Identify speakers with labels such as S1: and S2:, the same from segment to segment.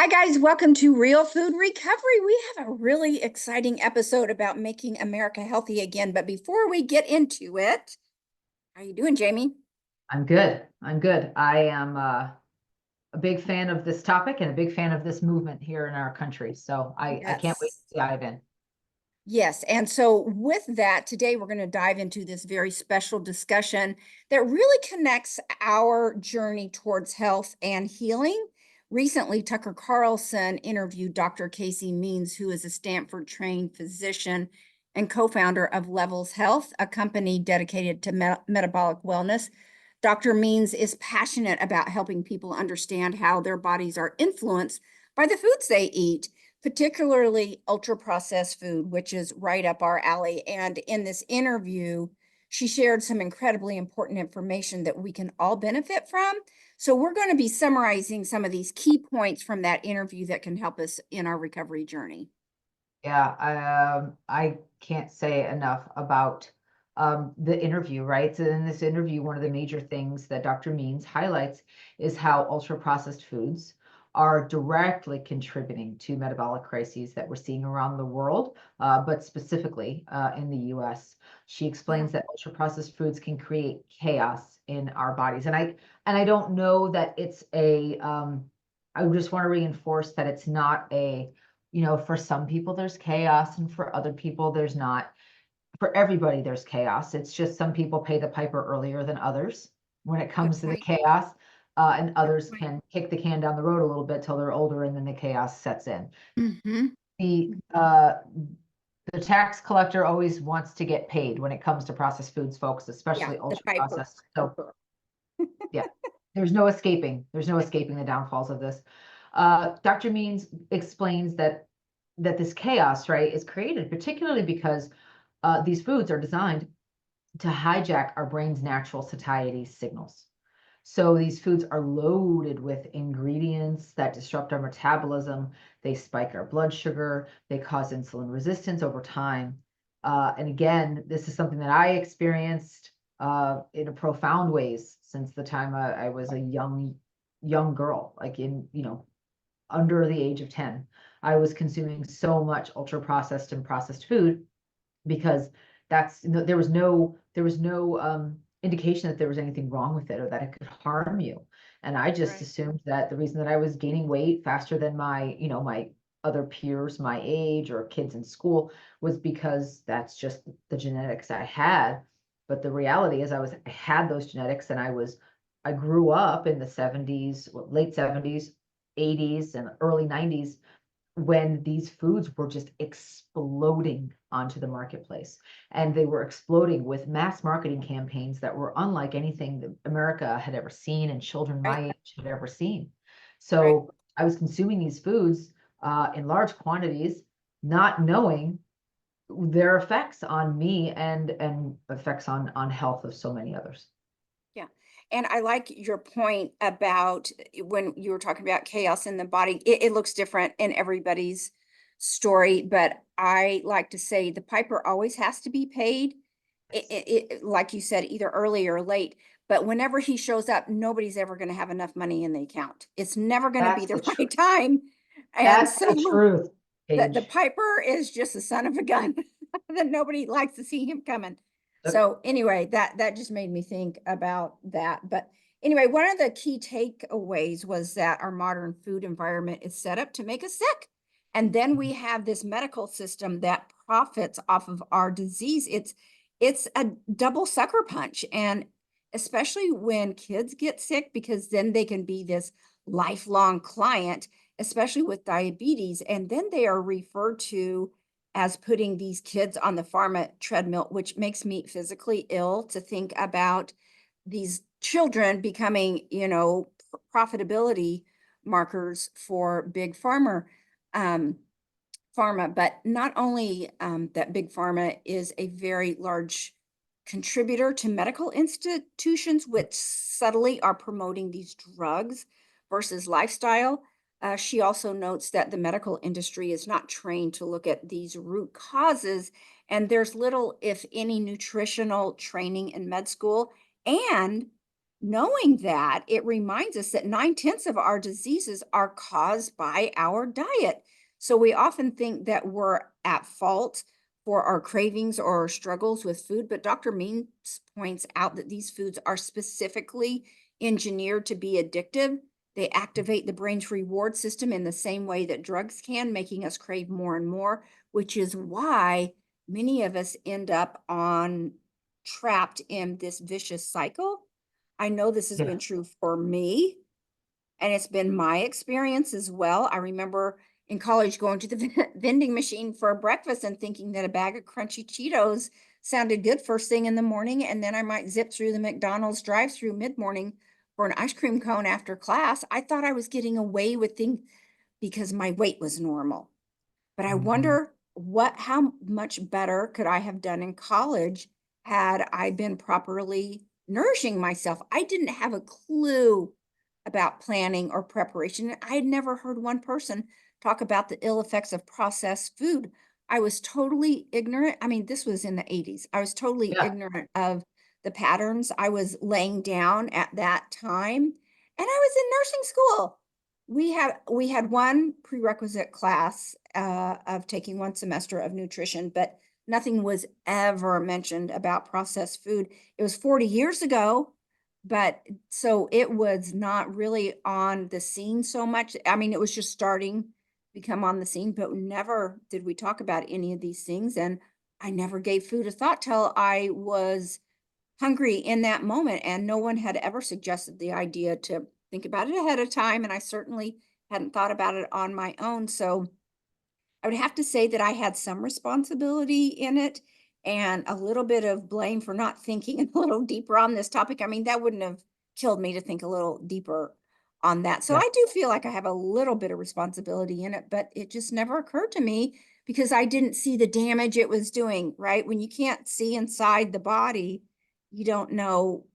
S1: Hi, guys. Welcome to Real Food Recovery. We have a really exciting episode about making America healthy again. But before we get into it, how are you doing, Jamie?
S2: I'm good. I'm good. I am a big fan of this topic and a big fan of this movement here in our country. So I can't wait
S1: Yes.
S2: to dive in.
S1: Yes. And so, with that, today we're going to dive into this very special discussion that really connects our journey towards health and healing. Recently, Tucker Carlson interviewed Dr. Casey Means, who is a Stanford-trained physician and co-founder of Levels Health, a company dedicated to metabolic wellness. Dr. Means is passionate about helping people understand how their bodies are influenced by the foods they eat, particularly ultra processed food, which is right up our alley. And in this interview, she shared some incredibly important information that we can all benefit from. So we're going to be summarizing some of these key points from that interview that can help us in our recovery journey.
S2: Yeah, I can't say enough about the interview, right? So in this interview, one of the major things that Dr. Means highlights is how ultra-processed foods are directly contributing to metabolic crises that we're seeing around the world, but specifically in the US. She
S1: Yeah.
S2: explains that ultra-processed foods can create chaos in our bodies. And I don't know that it's I just want to reinforce that it's not for some people there's chaos and for other people there's not. For everybody there's chaos. It's just some people pay the piper earlier than others when it
S1: Good
S2: comes to the
S1: point.
S2: chaos, and
S1: Good
S2: others
S1: point.
S2: can kick the can down the road a little bit till they're older and then the chaos sets in.
S1: Mm-hmm.
S2: The uh, the tax collector always wants to get paid when it comes to processed foods, folks,
S1: Yeah,
S2: especially
S1: the
S2: ultra
S1: piper.
S2: processed. So yeah, there's no escaping the downfalls of this. Dr. Means explains that this chaos, right, is created particularly because these foods are designed to hijack our brain's natural satiety signals. So these foods are loaded with ingredients that disrupt our metabolism. They spike our blood sugar. They cause insulin resistance over time. And again, this is something that I experienced in a profound ways since the time I was a young girl, like under the age of 10. I was consuming so much ultra processed and processed food because there was no indication that there was anything wrong with it or that it could harm you. And I just
S1: Right.
S2: assumed that the reason that I was gaining weight faster than my other peers my age or kids in school was because that's just the genetics I had. But the reality is I had those genetics, and I grew up in the 70s, late 70s, 80s, and early 90s when these foods were just exploding onto the marketplace. And they were exploding with mass marketing campaigns that were unlike anything that America had ever seen and children
S1: Right.
S2: my age had ever seen.
S1: Right.
S2: So I was consuming these foods in large quantities, not knowing their effects on me and effects on health of so many others.
S1: Yeah. And I like your point about when you were talking about chaos in the body. It looks different in everybody's story, but I like to say the piper always has to be paid. Like you said, either early or late. But whenever he shows up, nobody's ever going to have enough money in the account. It's never going to be
S2: That's the
S1: the
S2: truth.
S1: right time. And
S2: That's the
S1: so
S2: truth,
S1: the
S2: Paige.
S1: piper is just a son of a gun that nobody likes to see him coming.
S2: Yep.
S1: So anyway, that just made me think about that. But anyway, one of the key takeaways was that our modern food environment is set up to make us sick. And then we have this medical system that profits off of our disease. It's a double sucker punch. And especially when kids get sick, because then they can be this lifelong client, especially with diabetes. And then they are referred to as putting these kids on the pharma treadmill, which makes me physically ill to think about these children becoming, profitability markers for big um, pharma. But not only that big pharma is a very large contributor to medical institutions, which subtly are promoting these drugs versus lifestyle. She also notes that the medical industry is not trained to look at these root causes, and there's little, if any, nutritional training in med school. And knowing that, it reminds us that 9/10 of our diseases are caused by our diet. So we often think that we're at fault for our cravings or our struggles with food, but Dr. Means points out that these foods are specifically engineered to be addictive. They activate the brain's reward system in the same way that drugs can, making us crave more and more, which is why many of us end up on trapped in this vicious cycle. I know this has
S2: Yeah.
S1: been true for me, and it's been my experience as well. I remember in college going to the vending machine for breakfast and thinking that a bag of crunchy Cheetos sounded good first thing in the morning, and then I might zip through the McDonald's drive-through mid-morning for an ice cream cone after class. I thought I was getting away with things because my weight was normal. But I
S2: Mhm.
S1: wonder how much better could I have done in college had I been properly nourishing myself. I didn't have a clue about planning or preparation. I had never heard one person talk about the ill effects of processed food. I was totally ignorant. I mean, this was in the 80s. I was totally
S2: Yeah.
S1: ignorant of the patterns I was laying down at that time. And I was in nursing school. We had one prerequisite class of taking one semester of nutrition, but nothing was ever mentioned about processed food. It was 40 years ago, but so it was not really on the scene so much. I mean, it was just starting to become on the scene, but never did we talk about any of these things. And I never gave food a thought till I was hungry in that moment, and no one had ever suggested the idea to think about it ahead of time, and I certainly hadn't thought about it on my own. So I would have to say that I had some responsibility in it and a little bit of blame for not thinking a little deeper on this topic. I mean, that wouldn't have killed me to think a little deeper on that. So
S2: Yeah.
S1: I do feel like I have a little bit of responsibility in it, but it just never occurred to me because I didn't see the damage it was doing, right? When you can't see inside the body, you don't know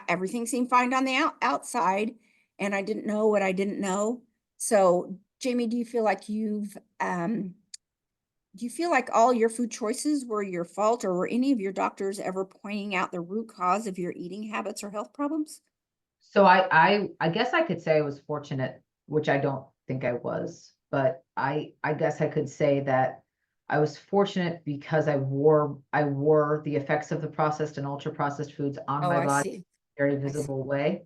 S1: everything seemed fine on the outside, and I didn't know what I didn't know. So, Jamie, do you feel like all your food choices were your fault, or were any of your doctors ever pointing out the root cause of your eating habits or health problems?
S2: So I guess I could say I was fortunate, which I don't think I was, but I guess I could say that I was fortunate because I wore the effects of the processed and ultra processed foods on
S1: Oh,
S2: my
S1: I
S2: body
S1: see.
S2: in a very
S1: I see.
S2: visible way.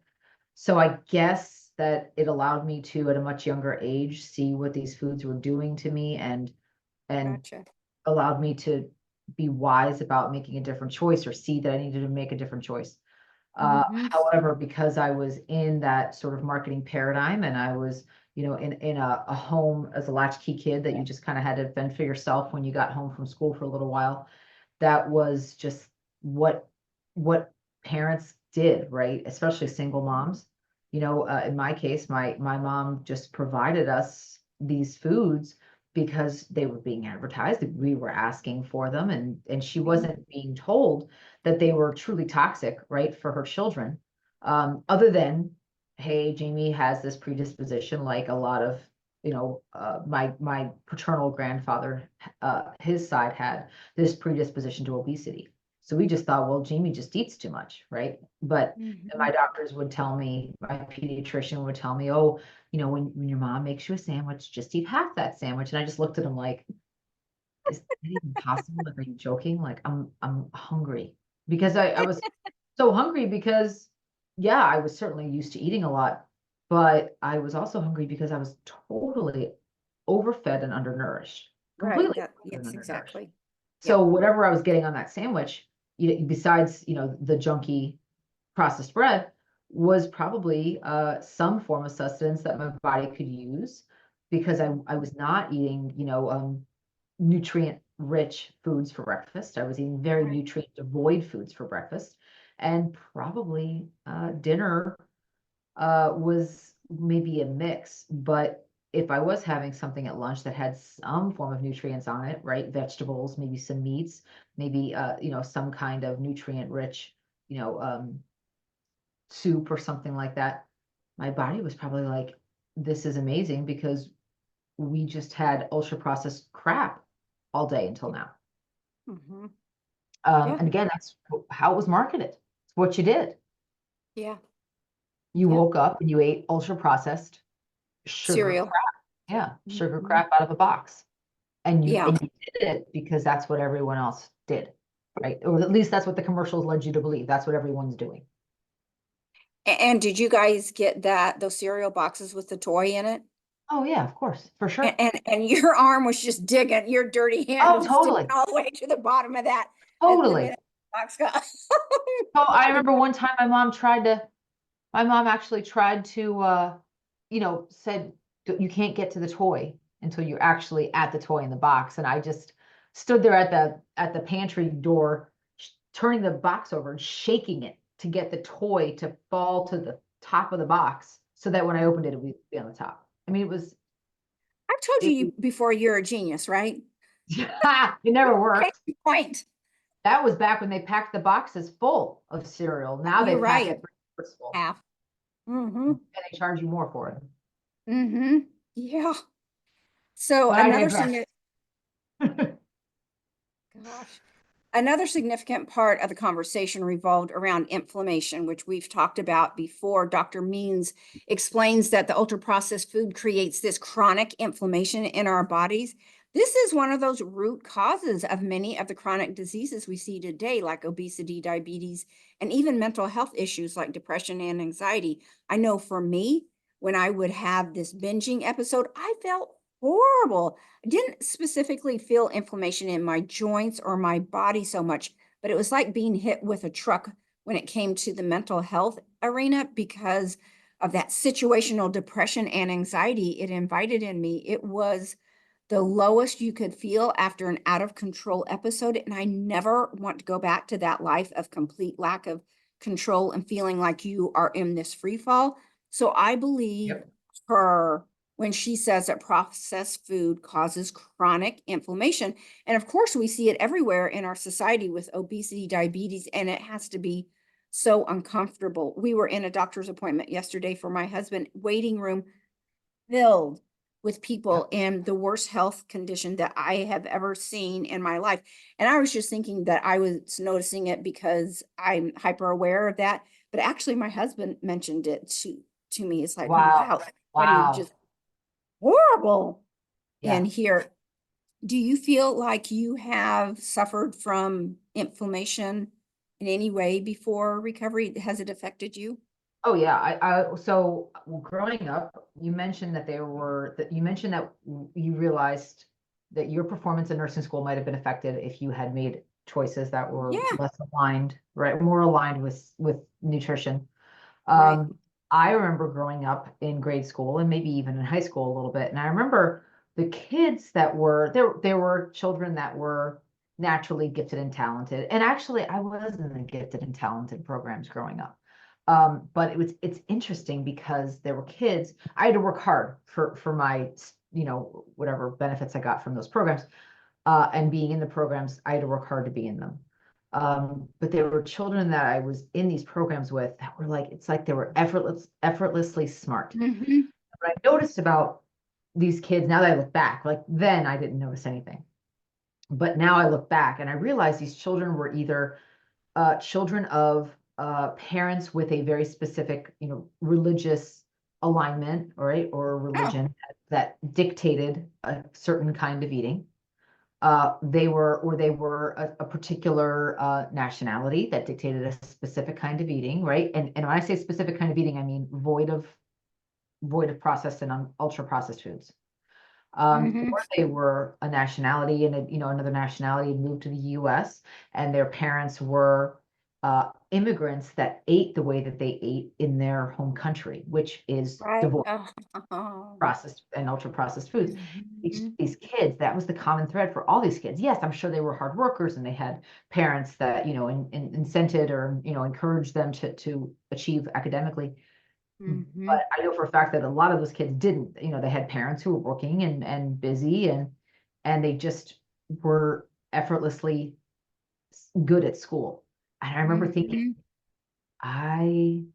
S2: So I guess that it allowed me to, at a much younger age, see what these foods were doing to me and
S1: Gotcha.
S2: allowed me to be wise about making a different choice or see that I needed to make a different choice.
S1: Hmm.
S2: However, because I was in that sort of marketing paradigm and I was, in a home as a latchkey kid that you just kind of had to fend for yourself when you got home from school for a little while, that was just what what parents did, right? Especially single moms. In my case, my mom just provided us these foods because they were being advertised, that we were asking for them, and she wasn't being told that they were truly toxic, right, for her children. Other than, hey, Jamie has this predisposition, like a lot of, my paternal grandfather, his side had this predisposition to obesity. So we just thought, well, Jamie just eats too much, right? But
S1: Hmm.
S2: my doctors would tell me, my pediatrician would tell me, oh, when your mom makes you a sandwich, just eat half that sandwich. And I just looked at him like, is that even possible? Like, are you joking? Like, I'm hungry because I was so hungry because, yeah, I was certainly used to eating a lot, but I was also hungry because I was totally overfed and undernourished,
S1: Right.
S2: completely overfed and
S1: Yes,
S2: undernourished.
S1: exactly.
S2: So
S1: Yep.
S2: whatever I was getting on that sandwich, besides, the junky processed bread, was probably some form of sustenance that my body could use because I was not eating, nutrient rich foods for breakfast. I was eating very
S1: Right.
S2: nutrient devoid foods for breakfast. And probably dinner was maybe a mix. But if I was having something at lunch that had some form of nutrients on it, right? Vegetables, maybe some meats, maybe some kind of nutrient rich, you know, um, soup or something like that, my body was probably like, this is amazing because we just had ultra processed crap all day until now.
S1: Hmm.
S2: And
S1: Yeah.
S2: again, that's how it was marketed. It's what you did.
S1: Yeah.
S2: You
S1: Yeah.
S2: woke up and you ate ultra processed sugar
S1: Cereal.
S2: crap. Yeah, sugar
S1: Mhm.
S2: crap out of a box.
S1: Yeah.
S2: And you did it because that's what everyone else did, right? Or at least that's what the commercials led you to believe. That's what everyone's doing.
S1: And did you guys get those cereal boxes with the toy in it?
S2: Oh yeah, of course, for sure.
S1: And your arm was just digging, your dirty hand
S2: Oh,
S1: was digging
S2: totally,
S1: all the way to the bottom of that at the
S2: totally.
S1: minute the box got.
S2: So I remember one time my mom actually tried to, said you can't get to the toy until you're actually at the toy in the box. And I just stood there at the pantry door, turning the box over and shaking it to get the toy to fall to the top of the box so that when I opened it, it would be on the top. I mean,
S1: I've told
S2: it was,
S1: you before you're a genius, right?
S2: it never
S1: Case
S2: worked.
S1: in point.
S2: That was back when they packed the boxes full of cereal. Now they
S1: You're
S2: pack
S1: right.
S2: it full
S1: Half. Mm-hmm.
S2: and they charge you more for it.
S1: Mm-hmm. Yeah. So
S2: But I digress.
S1: gosh. Another significant part of the conversation revolved around inflammation, which we've talked about before. Dr. Means explains that the ultra processed food creates this chronic inflammation in our bodies. This is one of those root causes of many of the chronic diseases we see today, like obesity, diabetes, and even mental health issues like depression and anxiety. I know for me, when I would have this binging episode, I felt horrible. I didn't specifically feel inflammation in my joints or my body so much, but it was like being hit with a truck when it came to the mental health arena because of that situational depression and anxiety it invited in me. It was the lowest you could feel after an out of control episode. And I never want to go back to that life of complete lack of control and feeling like you are in this free fall. So I believe
S2: Yep.
S1: her when she says that processed food causes chronic inflammation. And of course, we see it everywhere in our society with obesity, diabetes, and it has to be so uncomfortable. We were in a doctor's appointment yesterday for my husband, waiting room filled with people
S2: Yep.
S1: in the worst health condition that I have ever seen in my life. And I was just thinking that I was noticing it because I'm hyper aware of that. But actually, my husband mentioned it to me. It's like,
S2: Wow.
S1: wow, everybody is
S2: Wow.
S1: just horrible in
S2: Yeah.
S1: here. Do you feel like you have suffered from inflammation in any way before recovery? Has it affected you?
S2: Oh yeah. So growing up, you mentioned that you realized that your performance in nursing school might have been affected if you had made choices that were
S1: Yeah,
S2: less aligned, right? More aligned with nutrition.
S1: right.
S2: Um, I remember growing up in grade school and maybe even in high school a little bit. And I remember the kids that were there were children that were naturally gifted and talented. And actually I was in the gifted and talented programs growing up. But it's interesting because there were kids, I had to work hard for my, whatever benefits I got from those programs. And being in the programs, I had to work hard to be in them. But there were children that I was in these programs with that were like, it's like they were effortlessly smart.
S1: Mm-hmm.
S2: What I noticed about these kids, now that I look back, like then I didn't notice anything. But now I look back and I realize these children were either children of parents with a very specific, religious alignment, right, or
S1: Oh.
S2: religion that dictated a certain kind of eating. They were a particular nationality that dictated a specific kind of eating, right? And when I say specific kind of eating, I mean void of processed and ultra processed foods.
S1: Mm-hmm.
S2: Or they were a nationality and another nationality had moved to the U.S. and their parents were immigrants that ate the way that they ate in their home country, which is
S1: Right.
S2: devoid
S1: Oh.
S2: processed and ultra processed foods.
S1: Mhm.
S2: These kids, that was the common thread for all these kids. Yes, I'm sure they were hard workers and they had parents that, incented or, encouraged them to achieve academically. But
S1: Mhm.
S2: I know for a fact that a lot of those kids didn't, they had parents who were working and busy and they just were effortlessly good at school. And I remember thinking,
S1: Mhm.
S2: I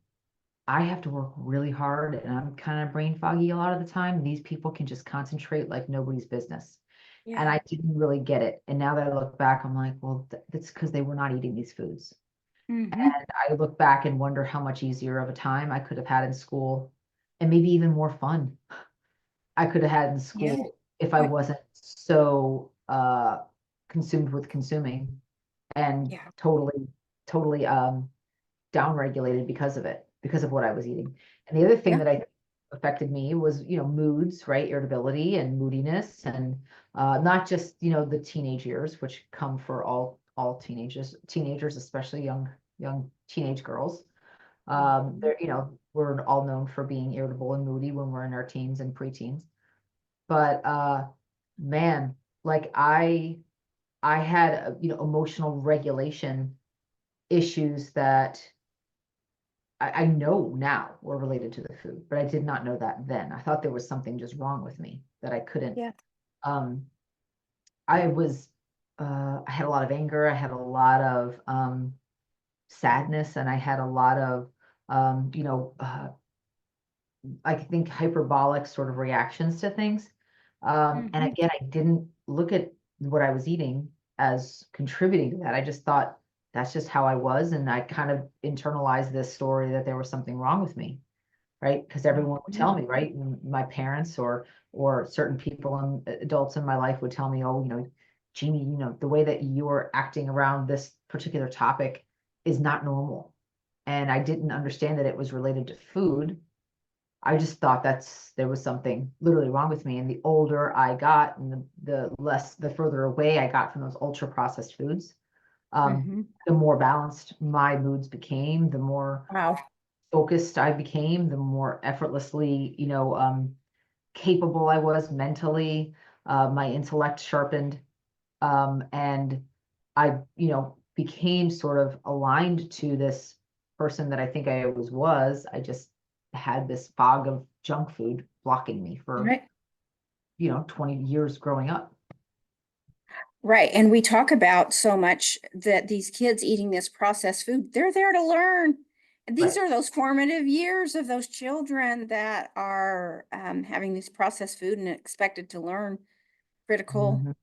S2: I have to work really hard and I'm kind of brain foggy a lot of the time. These people can just concentrate like nobody's business. And
S1: Yeah.
S2: I didn't really get it. And now that I look back, I'm like, well, that's because they were not eating these foods.
S1: Mm-hmm.
S2: I look back and wonder how much easier of a time I could have had in school, and maybe even more fun I could have had in
S1: Yeah.
S2: school if I
S1: What?
S2: wasn't so consumed with consuming and
S1: Yeah.
S2: totally downregulated because of it, because of what I was eating. And the other thing
S1: Yeah.
S2: that I think affected me was, moods, right? Irritability and moodiness, and not just, the teenage years, which come for all teenagers, especially young teenage girls.
S1: Mhm.
S2: We're all known for being irritable and moody when we're in our teens and preteens. But man, like I had emotional regulation issues that I know now were related to the food, but I did not know that then. I thought there was something just wrong with me that I couldn't.
S1: Yeah.
S2: Um, I was, I had a lot of anger. I had a lot of sadness, and I had a lot of, I think hyperbolic sort of reactions to things. And
S1: Mm-hmm.
S2: again, I didn't look at what I was eating as contributing to that. I just thought that's just how I was, and I kind of internalized this story that there was something wrong with me, right? Because everyone would tell me, right? My parents or certain people and adults in my life would tell me, oh, Jeannie, the way that you're acting around this particular topic is not normal. And I didn't understand that it was related to food. I just thought there was something literally wrong with me. And the older I got and the further away I got from those ultra processed foods,
S1: Mm-hmm.
S2: the more balanced my moods became, the more
S1: Wow.
S2: focused I became, the more effortlessly, capable I was mentally. My intellect sharpened, and I, became sort of aligned to this person that I think I always was. I just had this fog of junk food blocking me for,
S1: Right.
S2: 20 years growing up.
S1: Right. And we talk about so much that these kids eating this processed food, they're there to learn. And these
S2: Right.
S1: are those formative years of those children that are having this processed food and expected to learn critical
S2: Mhm.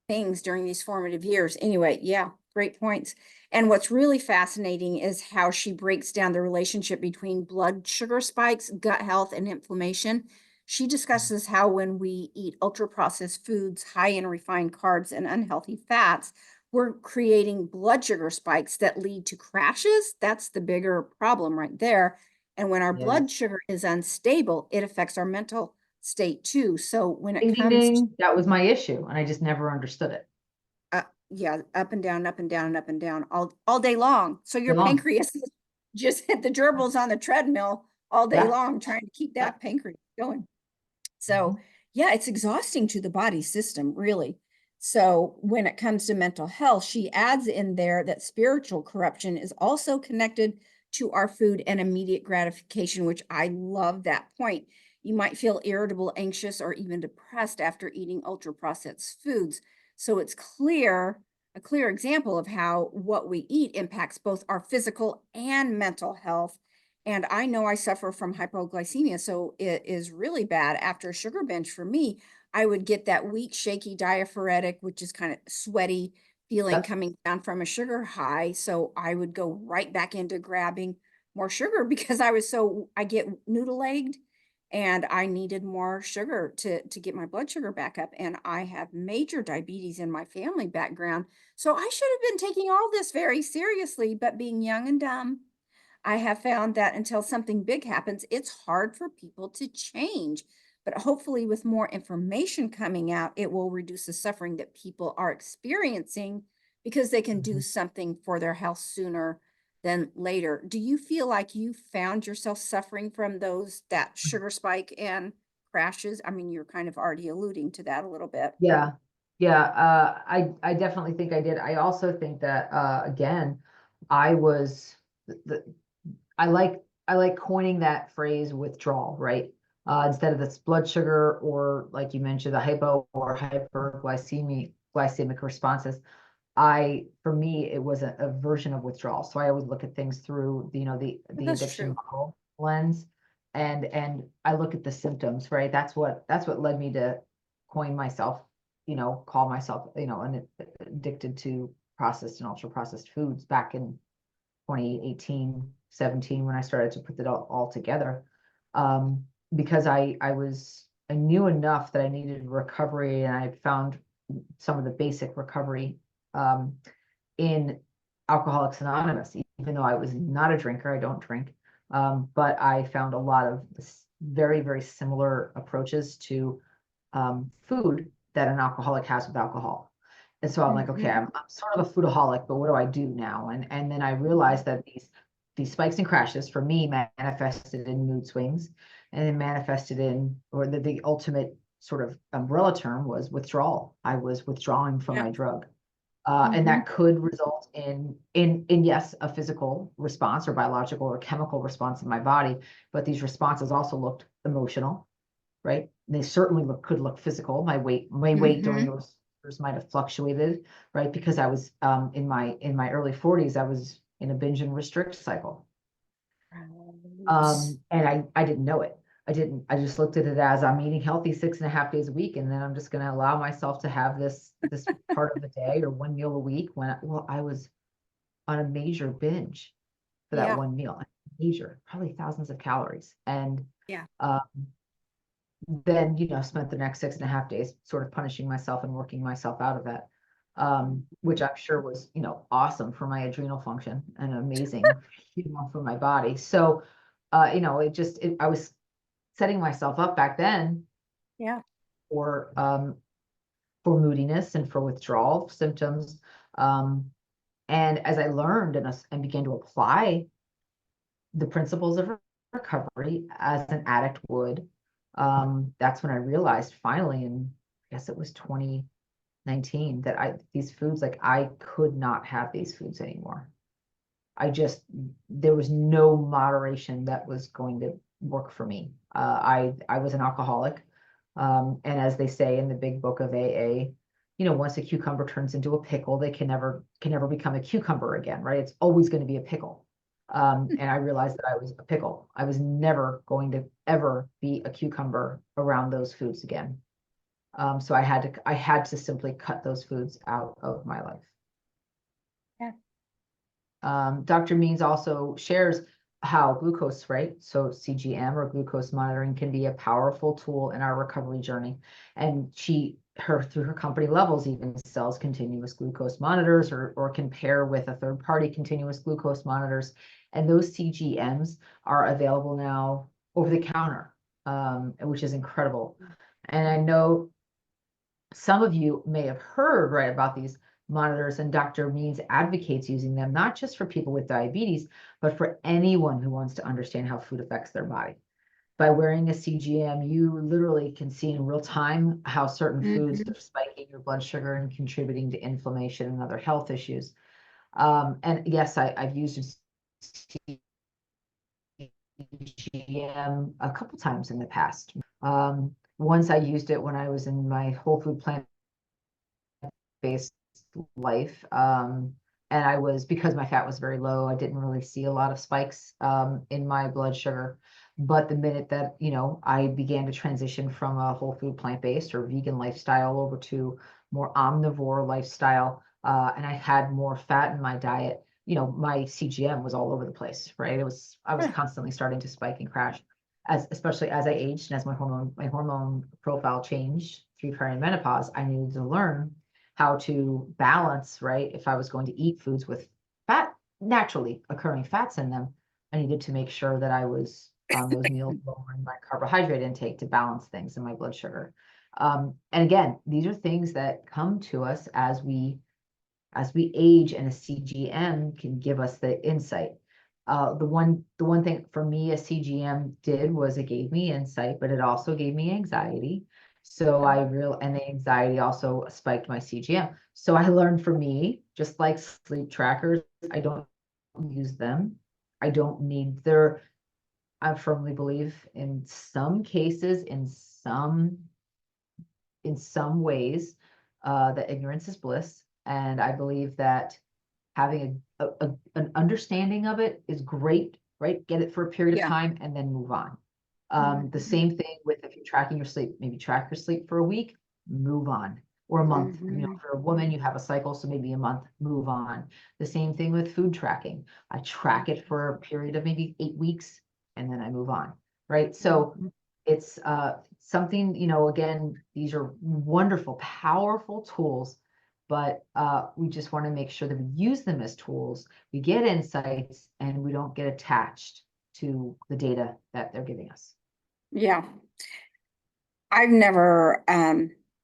S1: things during these formative years. Anyway, yeah, great points. And what's really fascinating is how she breaks down the relationship between blood sugar spikes, gut health, and inflammation. She discusses how when we eat ultra processed foods high in refined carbs and unhealthy fats, we're creating blood sugar spikes that lead to crashes. That's the bigger problem right there. And when our blood
S2: Yes.
S1: sugar is unstable, it affects our mental state too. So when it
S2: Ding, ding,
S1: comes
S2: ding. That was my issue, and I just never understood it.
S1: yeah, up and down, up and down, and up and down all day long. So your
S2: Too long.
S1: pancreas just hit the gerbils on the treadmill all day
S2: Yeah.
S1: long trying to keep
S2: Yeah.
S1: that pancreas going. So
S2: Mhm.
S1: yeah, it's exhausting to the body system, really. So when it comes to mental health, she adds in there that spiritual corruption is also connected to our food and immediate gratification, which I love that point. You might feel irritable, anxious, or even depressed after eating ultra processed foods. So it's a clear example of how what we eat impacts both our physical and mental health. And I know I suffer from hypoglycemia, so it is really bad after a sugar binge for me. I would get that weak, shaky diaphoretic, which is kind of sweaty feeling
S2: Yep.
S1: coming down from a sugar high. So I would go right back into grabbing more sugar because I get noodle legged and I needed more sugar to get my blood sugar back up. And I have major diabetes in my family background. So I should have been taking all this very seriously, but being young and dumb, I have found that until something big happens, it's hard for people to change. But hopefully, with more information coming out, it will reduce the suffering that people are experiencing because they can do
S2: Mhm.
S1: something for their health sooner than later. Do you feel like you found yourself suffering from that sugar spike and crashes? I mean, you're kind of already alluding to that a little bit.
S2: Yeah. Yeah. I definitely think I did. I also think that again, I was the I like I like coining that phrase withdrawal, right? Instead of this blood sugar or like you mentioned, the hypo or glycemic responses. For me, it was a version of withdrawal. So I always look at things through, the
S1: That's
S2: addiction
S1: true.
S2: model lens, and I look at the symptoms, right? That's what led me to coin myself, call myself, addicted to processed and ultra processed foods back in 2018, 17, when I started to put it all together. Because I knew enough that I needed recovery, and I found some of the basic recovery in Alcoholics Anonymous, even though I was not a drinker. I don't drink. But I found a lot of very, very similar approaches to food that an alcoholic has with alcohol. And so I'm like, okay, I'm sort of a foodaholic, but what do I do now? And then I realized that these spikes and crashes for me manifested in mood swings, and then manifested in, or the ultimate sort of umbrella term was withdrawal. I was withdrawing from my drug. And that could result in yes, a physical response or biological or chemical response in my body, but these responses also looked emotional, right? They certainly could look physical. My weight during those years might have fluctuated, right? Because I was in my early 40s, I was in a binge and restrict cycle. And I didn't know it. I just looked at it as I'm eating healthy 6.5 days a week, and then I'm just going to allow myself to have this part of the day or one meal a week when I was on a major binge for that one meal, major, probably thousands of calories. And then, spent the next 6.5 days sort of punishing myself and working myself out of that, which I'm sure was, awesome for my adrenal function and amazing, for my body. So, I was setting myself up back then for moodiness and for withdrawal symptoms. And as I learned and began to apply the principles of recovery as an addict would, that's when I realized finally, and I guess it was 2019, that these foods, like, I could not have these foods anymore. There was no moderation that was going to work for me. I was an alcoholic. And as they say in the big book of AA, once a cucumber turns into a pickle, they can never become a cucumber again, right? It's always going to be a pickle. And I realized that I was a pickle. I was never going to ever be a cucumber around those foods again. So I had to simply cut those foods out of my life. Dr. Means also shares how glucose, right? So CGM, or glucose monitoring, can be a powerful tool in our recovery journey. And through her company Levels, even sells continuous glucose monitors, or can pair with a third party continuous glucose monitors. And those CGMs are available now over the counter, which is incredible. And I know some of you may have heard, right, about these monitors, and Dr. Means advocates using them, not just for people with diabetes, but for anyone who wants to understand how food affects their body. By wearing a CGM, you literally can see in real time how certain foods are spiking your blood sugar and contributing to inflammation and other health issues. And yes, I've used CGM a couple times in the past. Once I used it when I was in my whole food plant-based life. And because my fat was very low, I didn't really see a lot of spikes in my blood sugar. But the minute that, I began to transition from a whole food plant-based or vegan lifestyle over to more omnivore lifestyle, and I had more fat in my diet, my CGM was all over the place, right? I was constantly starting to spike and crash, especially as I aged and as my hormone profile changed through perimenopause. I needed to learn how to balance, right? If I was going to eat foods with naturally occurring fats in them, I needed to make sure that I was on those meals lowering my carbohydrate intake to balance things in my blood sugar. And again, these are things that come to us as we age, and a CGM can give us the insight. The one thing for me a CGM did was it gave me insight, but it also gave me anxiety. So and the anxiety also spiked my CGM. So I learned, for me, just like sleep trackers, I don't use them. I don't need I firmly believe in some cases, in some ways, that ignorance is bliss. And I believe that having an understanding of it is great, right? Get it for a period of time and then move on. The same thing with, if you're tracking your sleep, maybe track your sleep for a week, move on. or a month. You know,
S1: Mhm.
S2: if you're a woman, you have a cycle, so maybe a month, move on. The same thing with food tracking. I track it for a period of maybe 8 weeks, and then I move on, right? So
S1: Mhm.
S2: it's something, you know, again, these are wonderful, powerful tools, but we just want to make sure that we use them as tools, we get insights, and we don't get attached to the data that they're giving us.
S1: Yeah. I've never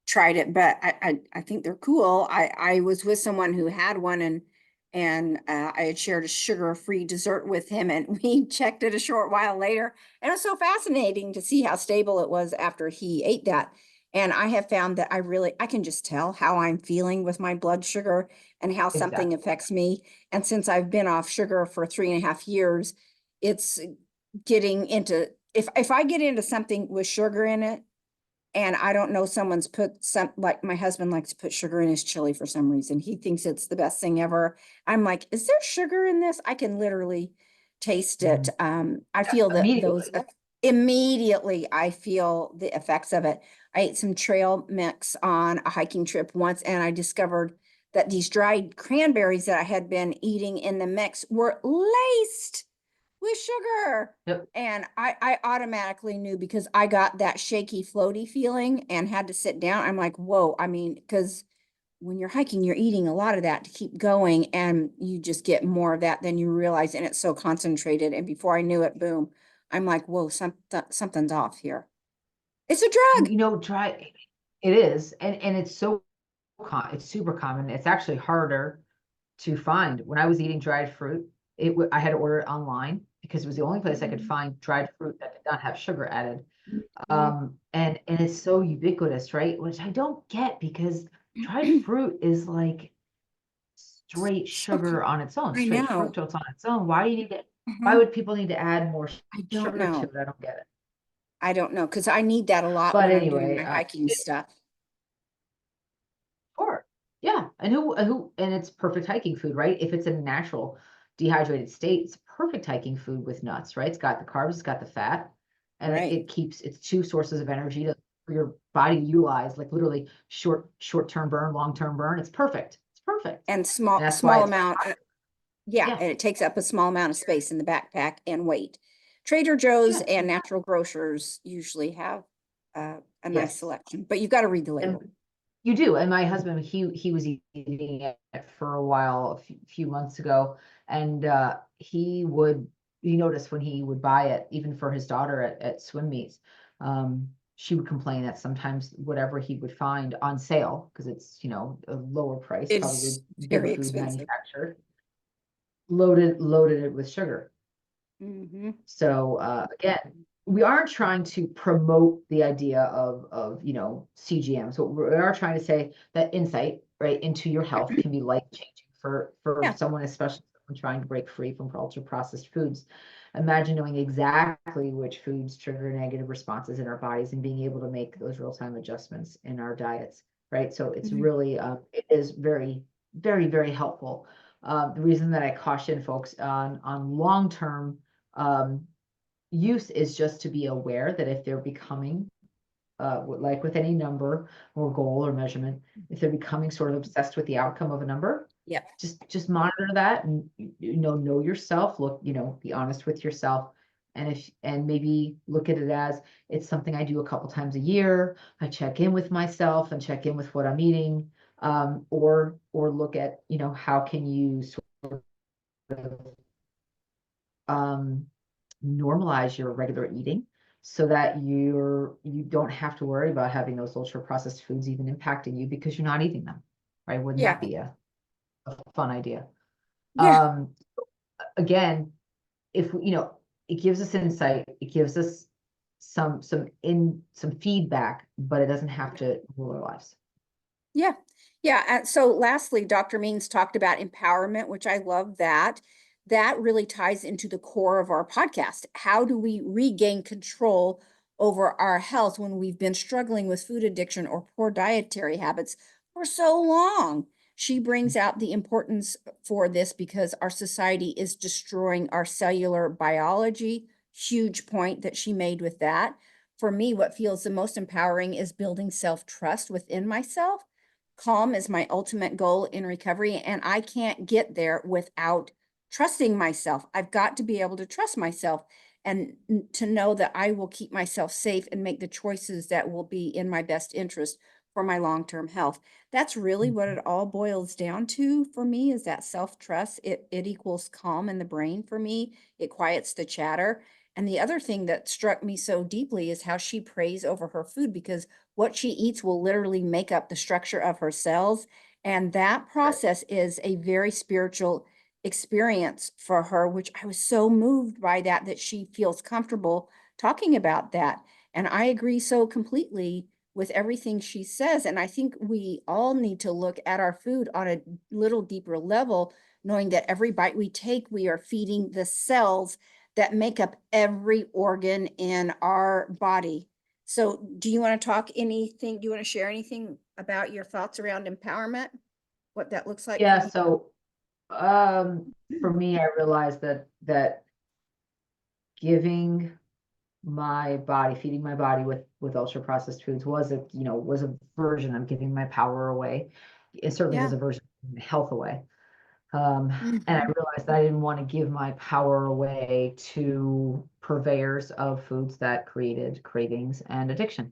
S1: tried it, but I think they're cool. I was with someone who had one, and I had shared a sugar-free dessert with him, and we checked it a short while later. And it was so fascinating to see how stable it was after he ate that. And I have found that I can just tell how I'm feeling with my blood sugar and how something
S2: Exactly.
S1: affects me. And since I've been off sugar for 3.5 years, it's getting into, if I get into something with sugar in it, and I don't know, someone's put some, like my husband likes to put sugar in his chili for some reason. He thinks it's the best thing ever. I'm like, is there sugar in this? I can literally taste it.
S2: Mhm.
S1: I feel that those
S2: Immediately.
S1: immediately I feel the effects of it. I ate some trail mix on a hiking trip once, and I discovered that these dried cranberries that I had been eating in the mix were laced with sugar.
S2: Yep.
S1: And I automatically knew because I got that shaky, floaty feeling and had to sit down. I'm like, whoa. I mean, because when you're hiking, you're eating a lot of that to keep going, and you just get more of that than you realize. And it's so concentrated. And before I knew it, boom, I'm like, whoa, something's off here. It's a drug.
S2: You know, try it is, and it's so it's super common. It's actually harder to find. When I was eating dried fruit, I had to order it online because it was the only place I could find dried fruit that did not have sugar added.
S1: Mhm.
S2: And it's so ubiquitous, right? Which I don't get because dried fruit is like straight
S1: So
S2: sugar
S1: good.
S2: on its own,
S1: I
S2: straight
S1: know.
S2: fructose on its own. Why do you need it? Why
S1: Mhm.
S2: would people need to add more
S1: I don't
S2: sugar to
S1: know.
S2: it? I don't get it.
S1: I don't know because I need that a lot
S2: But
S1: when I'm doing
S2: anyway,
S1: my hiking stuff.
S2: sure. Yeah. And it's perfect hiking food, right? If it's in a natural dehydrated state, it's perfect hiking food with nuts, right? It's got the carbs, it's got the fat, and
S1: Right.
S2: it keeps it's two sources of energy for your body to utilize, like literally short-term burn, long-term burn. It's perfect. It's perfect.
S1: And
S2: And that's why
S1: small
S2: it's very
S1: amount.
S2: popular.
S1: Yeah,
S2: Yeah.
S1: and it takes up a small amount of space in the backpack and weight. Trader Joe's
S2: Yeah.
S1: and natural grocers usually have a nice
S2: Yes.
S1: selection, but you've got to read the label.
S2: And you do. And my husband, he was eating it for a while, few months ago, and he noticed when he would buy it, even for his daughter at swim meets, she would complain that sometimes whatever he would find on sale, because it's, you know, a lower price, probably
S1: It's
S2: good
S1: very
S2: food
S1: expensive.
S2: manufactured, loaded it with sugar.
S1: Hmm.
S2: So again, we aren't trying to promote the idea of you know, CGM. So we are trying to say that insight right into your health can be life changing for
S1: Yeah.
S2: someone, especially someone trying to break free from ultra processed foods. Imagine knowing exactly which foods trigger negative responses in our bodies and being able to make those real time adjustments in our diets. Right. So it's
S1: Mhm.
S2: really it is very helpful. The reason that I caution folks on long term um, use is just to be aware that if they're becoming, like with any number or goal or measurement, if they're becoming sort of obsessed with the outcome of a number,
S1: Yep.
S2: just monitor that and know yourself. Look, you know, be honest with yourself, and maybe look at it as it's something I do a couple times a year. I check in with myself and check in with what I'm eating, or look at, you know, how can you sort of um, normalize your regular eating so that you don't have to worry about having those ultra processed foods even impacting you because you're not eating them, right? Wouldn't
S1: Yeah.
S2: that be a fun idea?
S1: Yeah.
S2: Um, again, if you know, it gives us insight, it gives us some feedback, but it doesn't have to rule our lives.
S1: Yeah. Yeah. So lastly, Dr. Means talked about empowerment, which I love that. That really ties into the core of our podcast. How do we regain control over our health when we've been struggling with food addiction or poor dietary habits for so long? She brings out the importance for this because our society is destroying our cellular biology. Huge point that she made with that. For me, what feels the most empowering is building self-trust within myself, calm is my ultimate goal in recovery, and I can't get there without trusting myself. I've got to be able to trust myself and to know that I will keep myself safe and make the choices that will be in my best interest for my long-term health. That's really what
S2: Mhm.
S1: it all boils down to for me, is that self-trust. It equals calm in the brain for me. It quiets the chatter. And the other thing that struck me so deeply is how she prays over her food, because what she eats will literally make up the structure of her cells. And that
S2: Right.
S1: process is a very spiritual experience for her, which I was so moved by that, that she feels comfortable talking about that. And I agree so completely with everything she says. And I think we all need to look at our food on a little deeper level, knowing that every bite we take, we are feeding the cells that make up every organ in our body. So do you want to talk anything? Do you want to share anything about your thoughts around empowerment? What that looks like for
S2: Yeah,
S1: you?
S2: so for me, I realized that giving my body, feeding my body with ultra processed foods was a version of giving my power away. It certainly was
S1: Yeah.
S2: a version of giving my health away. Um, and I
S1: Mhm.
S2: realized that I didn't want to give my power away to purveyors of foods that created cravings and addiction,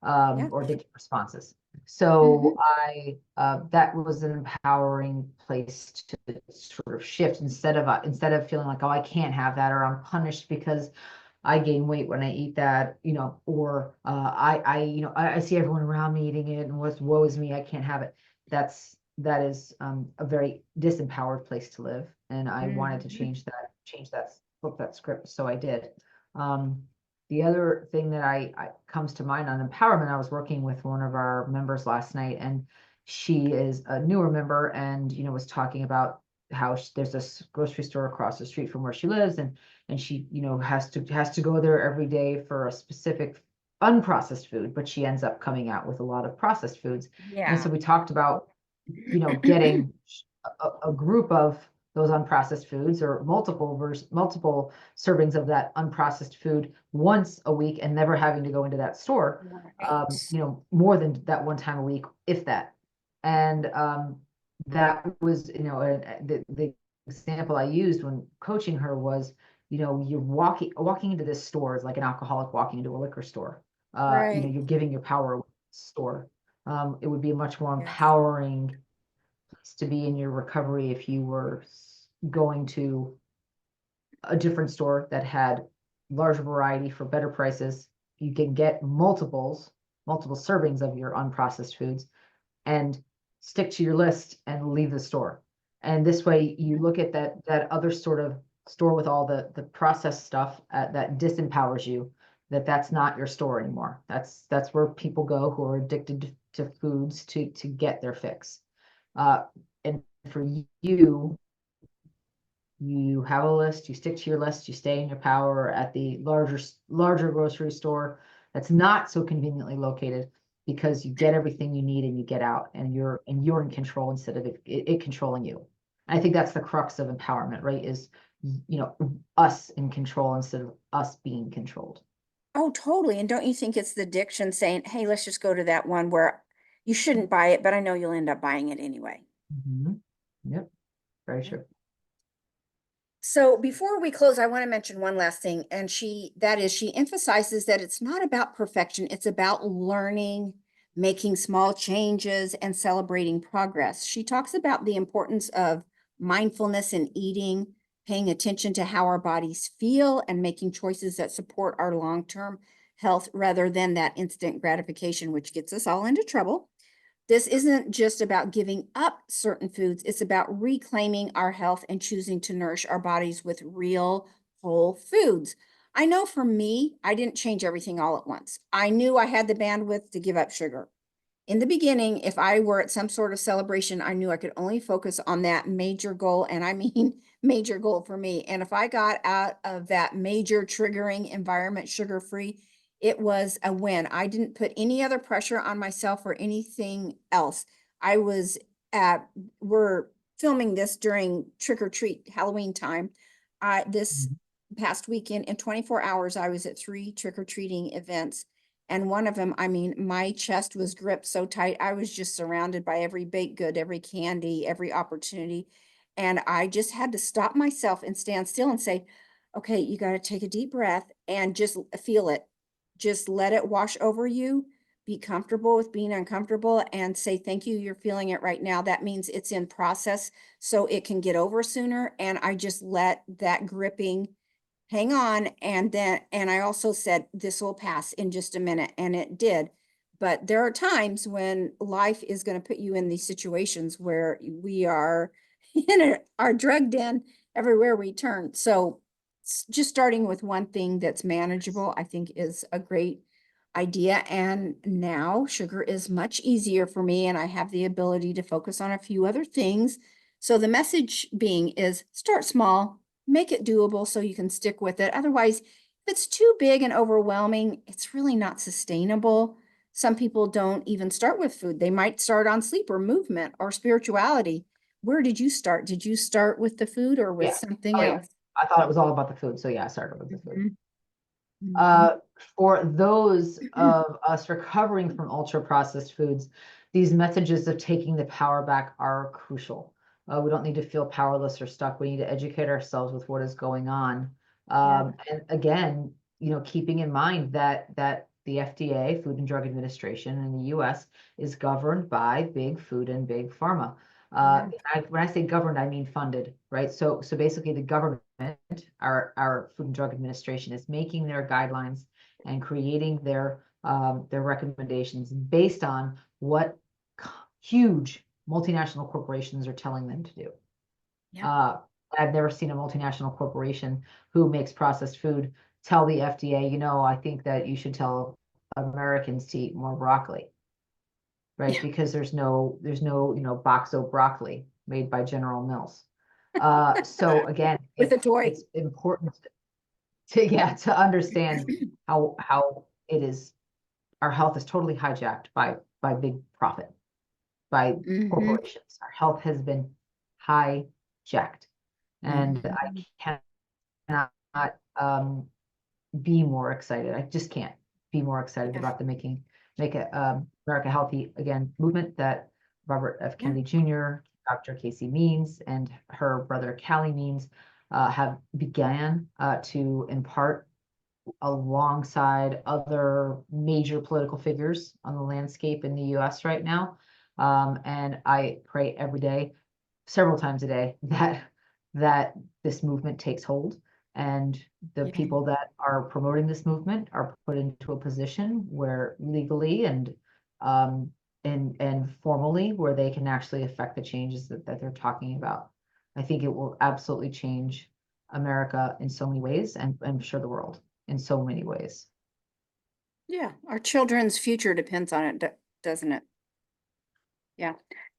S1: Yeah.
S2: or addictive responses. So
S1: Mhm.
S2: that was an empowering place to sort of shift, instead of feeling like, oh, I can't have that, or I'm punished because I gain weight when I eat that, or I see everyone around me eating it, and what's woe is me, I can't have it. That is a very disempowered place to live, and I wanted to
S1: Mhm.
S2: change that, flip that script, so I did. Um, the other thing that I comes to mind on empowerment, I was working with one of our members last night, and she is a newer member, and was talking about how there's this grocery store across the street from where she lives, and she has to go there every day for a specific unprocessed food, but she ends up coming out with a lot of processed foods. And so
S1: Yeah.
S2: we talked about getting a group of those unprocessed foods, or multiple servings of that unprocessed food once a week, and never having to go into that store,
S1: Right.
S2: more than that one time a week, if that. And that was, the example I used when coaching her was, you're walking into this store is like an alcoholic walking into a liquor store.
S1: Right.
S2: You're giving your power away to the store. It would be a much more
S1: Yes.
S2: empowering place to be in your recovery if you were going to a different store that had larger variety for better prices. You can get multiple servings of your unprocessed foods, and stick to your list and leave the store. And this way you look at that other sort of store with all the processed stuff, that disempowers you, that's not your store anymore. That's where people go who are addicted to foods to get their fix. Uh, and for you, you have a list, you stick to your list, you stay in your power at the larger grocery store that's not so conveniently located, because you get everything you need and you get out, and you're in control instead of it controlling you. I think that's the crux of empowerment, right? Is us in control instead of us being controlled.
S1: Oh, totally. And don't you think it's the addiction saying, hey, let's just go to that one where you shouldn't buy it, but I know you'll end up buying it anyway.
S2: Mhm. Yep, very
S1: Yeah.
S2: true.
S1: So before we close, I want to mention one last thing, and that is, she emphasizes that it's not about perfection, it's about learning, making small changes, and celebrating progress. She talks about the importance of mindfulness in eating, paying attention to how our bodies feel, and making choices that support our long-term health rather than that instant gratification, which gets us all into trouble. This isn't just about giving up certain foods, it's about reclaiming our health and choosing to nourish our bodies with real whole foods. I know for me, I didn't change everything all at once. I knew I had the bandwidth to give up sugar. In the beginning, if I were at some sort of celebration, I knew I could only focus on that major goal. And I mean, major goal for me. And if I got out of that major triggering environment sugar free, it was a win. I didn't put any other pressure on myself or anything else. I was at, we're filming this during trick or treat Halloween time. This
S2: Mhm.
S1: past weekend, in 24 hours, I was at 3 trick or treating events, And one of them, I mean, my chest was gripped so tight. I was just surrounded by every baked good, every candy, every opportunity. And I just had to stop myself and stand still and say, okay, you got to take a deep breath and just feel it. Just let it wash over you. Be comfortable with being uncomfortable and say, thank you. You're feeling it right now. That means it's in process so it can get over sooner. And I just let that gripping hang on. And I also said, this will pass in just a minute. And it did. But there are times when life is going to put you in these situations where we are are drugged in everywhere we turn. So just starting with one thing that's manageable, I think is a great idea. And now sugar is much easier for me, and I have the ability to focus on a few other things. So the message being is start small, make it doable so you can stick with it. Otherwise, if it's too big and overwhelming, it's really not sustainable. Some people don't even start with food. They might start on sleep or movement or spirituality. Where did you start? Did you start with the food or with
S2: Yeah.
S1: something
S2: Oh yeah.
S1: else?
S2: I thought it was all about the food. So yeah, I started with the food.
S1: Mhm. Mhm.
S2: Uh, for those of us recovering from ultra processed foods, these messages of taking the power back are crucial. We don't need to feel powerless or stuck. We need to educate ourselves with what is going on.
S1: Yeah.
S2: And again, keeping in mind that the FDA, Food and Drug Administration in the US, is governed by big food and big pharma.
S1: Yeah.
S2: When I say governed, I mean funded, right? So basically the government, our Food and Drug Administration, is making their guidelines and creating their recommendations based on what huge multinational corporations are telling them to do.
S1: Yeah.
S2: Uh, I've never seen a multinational corporation who makes processed food tell the FDA, I think that you should tell Americans to eat more broccoli, right?
S1: Yeah.
S2: Because there's no, Boxo broccoli made by General Mills. So again,
S1: With a toy.
S2: it's important to understand how it is our health is totally hijacked by big profit, by
S1: Hmm.
S2: corporations. Our health has been hijacked, and
S1: Hmm.
S2: I cannot be more excited. I just can't be more excited
S1: Yeah.
S2: about the Make America Healthy Again movement that Robert F.
S1: Yeah.
S2: Kennedy Jr., Dr. Casey Means, and her brother Callie Means have began to impart alongside other major political figures on the landscape in the US right now. And I pray every day, several times a day, that this movement takes hold and the
S1: Yeah.
S2: people that are promoting this movement are put into a position where legally um and formally where they can actually affect the changes that they're talking about. I think it will absolutely change America in so many ways, and I'm sure the world in so many ways.
S1: Yeah. Our children's future depends on it, doesn't it? Yeah.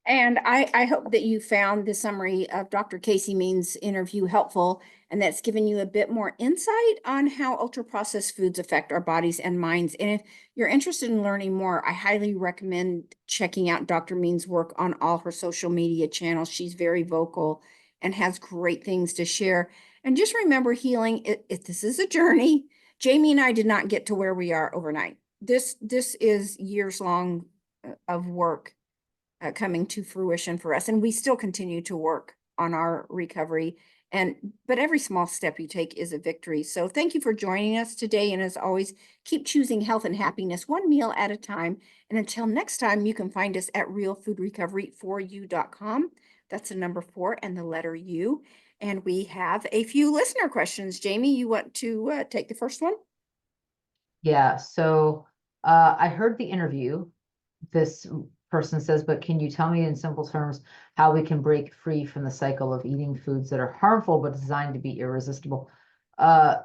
S1: And I hope that you found the summary of Dr. Casey Means' interview helpful, and that's given you a bit more insight on how ultra processed foods affect our bodies and minds. And if you're interested in learning more, I highly recommend checking out Dr. Means' work on all her social media channels. She's very vocal and has great things to share. And just remember, healing, this is a journey. Jamie and I did not get to where we are overnight. This is years long of work coming to fruition for us. And we still continue to work on our recovery. But every small step you take is a victory. So thank you for joining us today. And as always, keep choosing health and happiness one meal at a time. And until next time, you can find us at realfoodrecovery4u.com. That's the number 4 and the letter U. And we have a few listener questions. Jamie, you want to take the first one?
S2: Yeah, so I heard the interview. This person says, but can you tell me in simple terms how we can break free from the cycle of eating foods that are harmful but designed to be irresistible? Uh,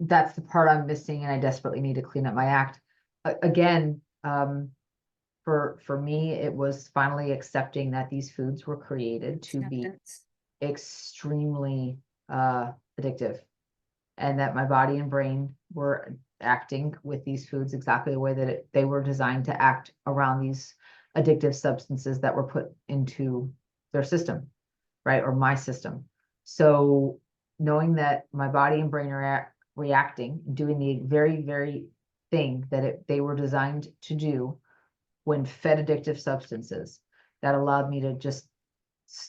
S2: that's the part I'm missing, and I desperately need to clean up my act. Again, for me, it was finally accepting that these foods were created to be
S1: Acceptance.
S2: extremely addictive, and that my body and brain were acting with these foods exactly the way that they were designed to act around these addictive substances that were put into their system, right? Or my system. So knowing that my body and brain are reacting, doing the very, very thing that they were designed to do when fed addictive substances, that allowed me to just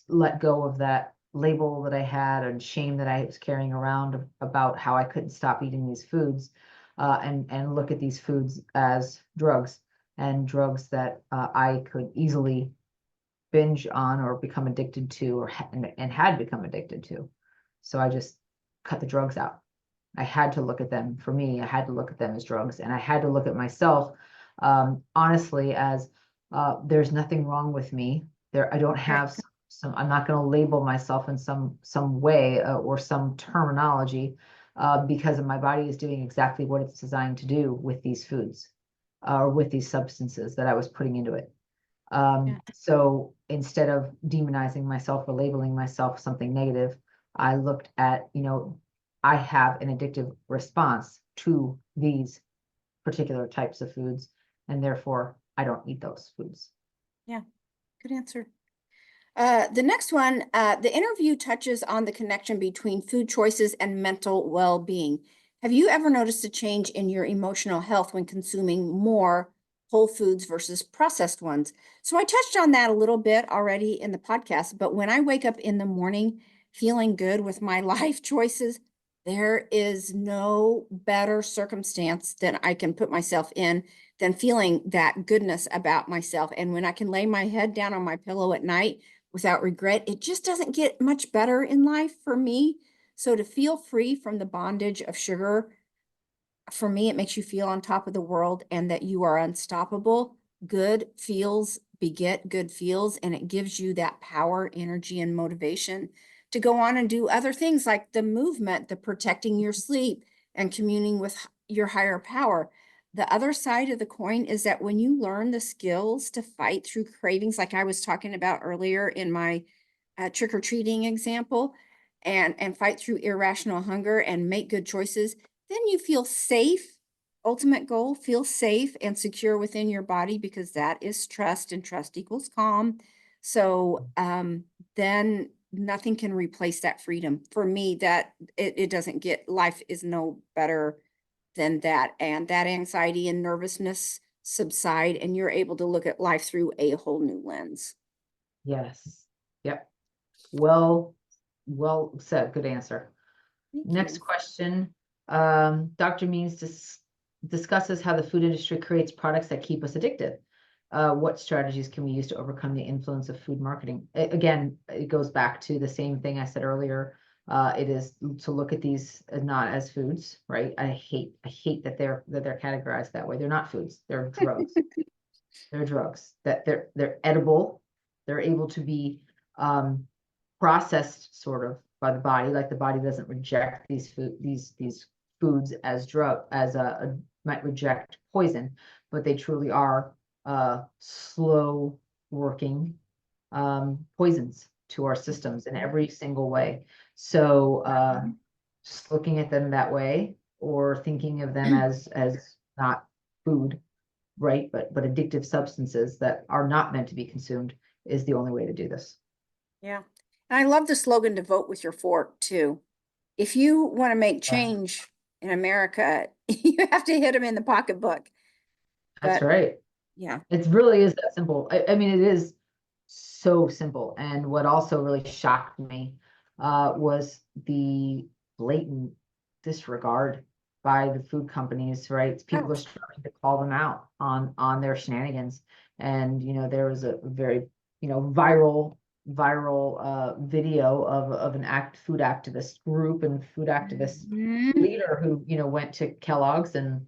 S2: let go of that label that I had and shame that I was carrying around about how I couldn't stop eating these foods, and look at these foods as drugs, and drugs that I could easily binge on or become addicted to, or and had become addicted to. So I just cut the drugs out. I had to look at them, for me, I had to look at them as drugs, and I had to look at myself, honestly, as there's nothing wrong with me. I don't
S1: Right.
S2: have some, I'm not going to label myself in some way, or some terminology, because my body is doing exactly what it's designed to do with these foods, or with these substances that I was putting into it.
S1: Yeah.
S2: So instead of demonizing myself or labeling myself something negative, I looked at, I have an addictive response to these particular types of foods, and therefore I don't eat those foods.
S1: Yeah. Good answer. The next one, the interview touches on the connection between food choices and mental well-being. Have you ever noticed a change in your emotional health when consuming more whole foods versus processed ones? So I touched on that a little bit already in the podcast, but when I wake up in the morning feeling good with my life choices, there is no better circumstance that I can put myself in than feeling that goodness about myself. And when I can lay my head down on my pillow at night without regret, it just doesn't get much better in life for me. So to feel free from the bondage of sugar, for me, it makes you feel on top of the world and that you are unstoppable. Good feels beget good feels, and it gives you that power, energy, and motivation to go on and do other things like the movement, the protecting your sleep, and communing with your higher power. The other side of the coin is that when you learn the skills to fight through cravings, like I was talking about earlier in my trick-or-treating example, and fight through irrational hunger and make good choices, then you feel safe. Ultimate goal, feel safe and secure within your body, because that is trust, and trust equals calm. So then nothing can replace that freedom. For me, that it doesn't get, life is no better than that. And that anxiety and nervousness subside, and you're able to look at life through a whole new lens.
S2: Yes. Yep. Well, well said. Good answer.
S1: Thank
S2: Next
S1: you.
S2: question. Dr. Means discusses how the food industry creates products that keep us addicted. What strategies can we use to overcome the influence of food marketing? Again, it goes back to the same thing I said earlier. It is to look at these not as foods, right? I hate that they're categorized that way. They're not foods. They're drugs. They're drugs. That they're edible. They're able to be processed sort of by the body, like the body doesn't reject these foods as might reject poison, but they truly are slow working poisons to our systems in every single way. So just looking at them that way, or thinking of them as not food, right, but addictive substances that are not meant to be consumed, is the only way to do this.
S1: Yeah. And I love the slogan to vote with your fork too. If you want to make
S2: Yeah.
S1: change in America, you have to hit them in the pocketbook.
S2: That's
S1: But
S2: right.
S1: yeah.
S2: It really is that simple. I mean, it is so simple. And what also really shocked me was the blatant disregard by the food companies, right? People
S1: Oh,
S2: are starting to call them out on their shenanigans. And, there was a very, viral video of an food activist group and food activist
S1: mhm.
S2: leader who, went to Kellogg's and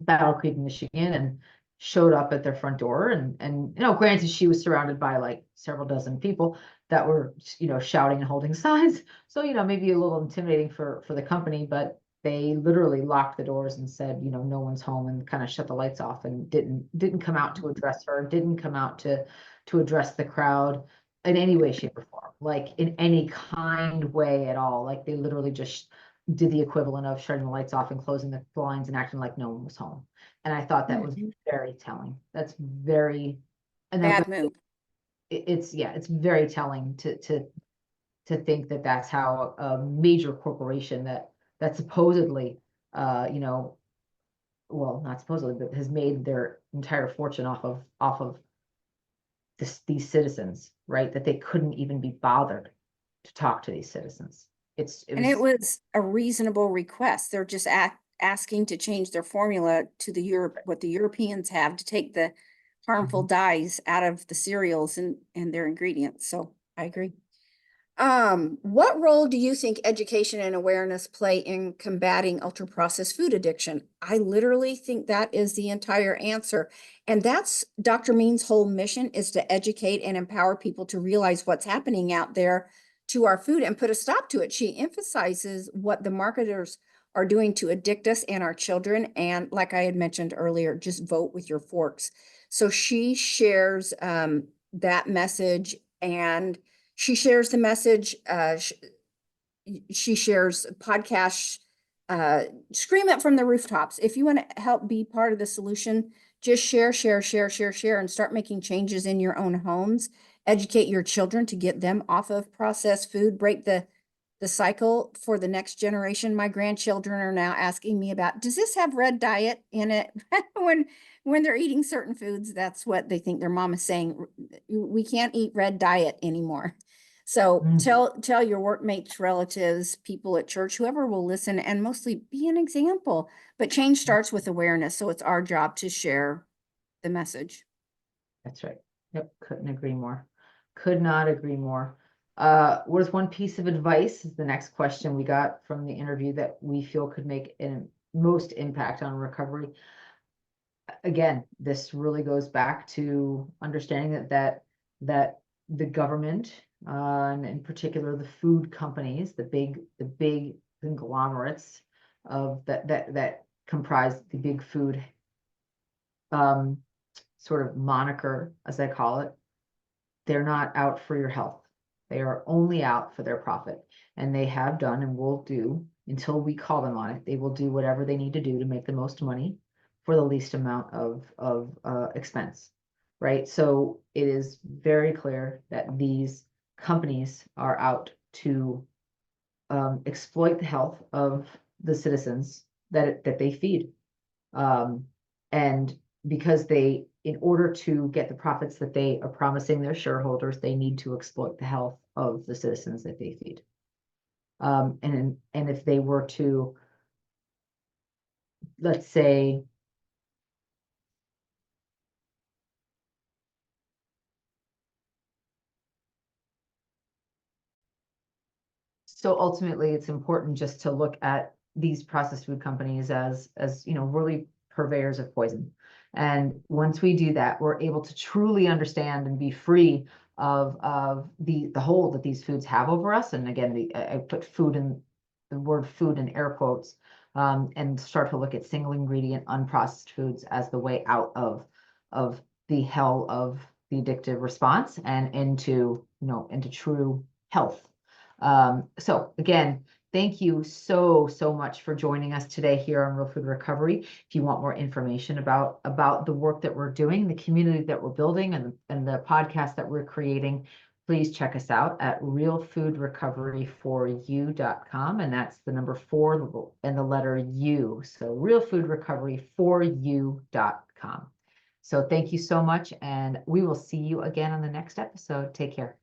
S2: Battle Creek, Michigan, and showed up at their front door. And granted, she was surrounded by like several dozen people that were, shouting and holding signs. So, maybe a little intimidating for the company, but they literally locked the doors and said, no one's home, and kind of shut the lights off, and didn't come out to address her, didn't come out to address the crowd in any way, shape, or form, like in any kind way at all. Like they literally just did the equivalent of shutting the lights off and closing the blinds and acting like no one was home. And I thought that was
S1: Mhm.
S2: very telling. That's very, and then
S1: Bad move.
S2: it's very telling to think that that's how a major corporation that supposedly, uh, you know, well, not supposedly, but has made their entire fortune off of these citizens, right? That they couldn't even be bothered to talk to these citizens. It
S1: And it
S2: was
S1: was a reasonable request. They're just asking to change their formula to the what the Europeans have to take the harmful dyes out of the cereals and their ingredients. So I agree. What role do you think education and awareness play in combating ultra-processed food addiction? I literally think that is the entire answer. And that's Dr. Mean's whole mission, is to educate and empower people to realize what's happening out there to our food and put a stop to it. She emphasizes what the marketers are doing to addict us and our children. And like I had mentioned earlier, just vote with your forks. So she shares that message, and she shares the message. She shares podcasts. Scream it from the rooftops. If you want to help be part of the solution, just share, share, share, share, share, and start making changes in your own homes. Educate your children to get them off of processed food. Break the cycle for the next generation. My grandchildren are now asking me about, does this have red diet in it? when they're eating certain foods, that's what they think their mom is saying. We can't eat red diet anymore. So
S2: Mm,
S1: tell your workmates, relatives, people at church, whoever will listen, and mostly be an example. But change starts with awareness. So it's our job to share the message.
S2: that's right. Yep, couldn't agree more. Could not agree more. What is one piece of advice, is the next question we got from the interview, that we feel could make an most impact on recovery? Again, this really goes back to understanding that the government, and in particular the food companies, the big conglomerates of that comprise the big food, um, sort of moniker, as I call it, they're not out for your health. They are only out for their profit. And they have done and will do, until we call them on it, they will do whatever they need to do to make the most money for the least amount of expense, right? So it is very clear that these companies are out to exploit the health of the citizens that they feed. Um, and because in order to get the profits that they are promising their shareholders, they need to exploit the health of the citizens that they feed. And if they were to, let's say, so ultimately it's important just to look at these processed food companies as really purveyors of poison. And once we do that, we're able to truly understand and be free of the hold that these foods have over us. And again, I put the word food in air quotes, and start to look at single ingredient unprocessed foods as the way out of the hell of the addictive response, and into true health. So again, thank you so much for joining us today here on Real Food Recovery. If you want more information about the work that we're doing, the community that we're building, and the podcast that we're creating, please check us out at realfoodrecoveryforyou.com. And that's the number 4 and the letter U. So realfoodrecoveryforyou.com. So thank you so much, and we will see you again on the next episode. Take care.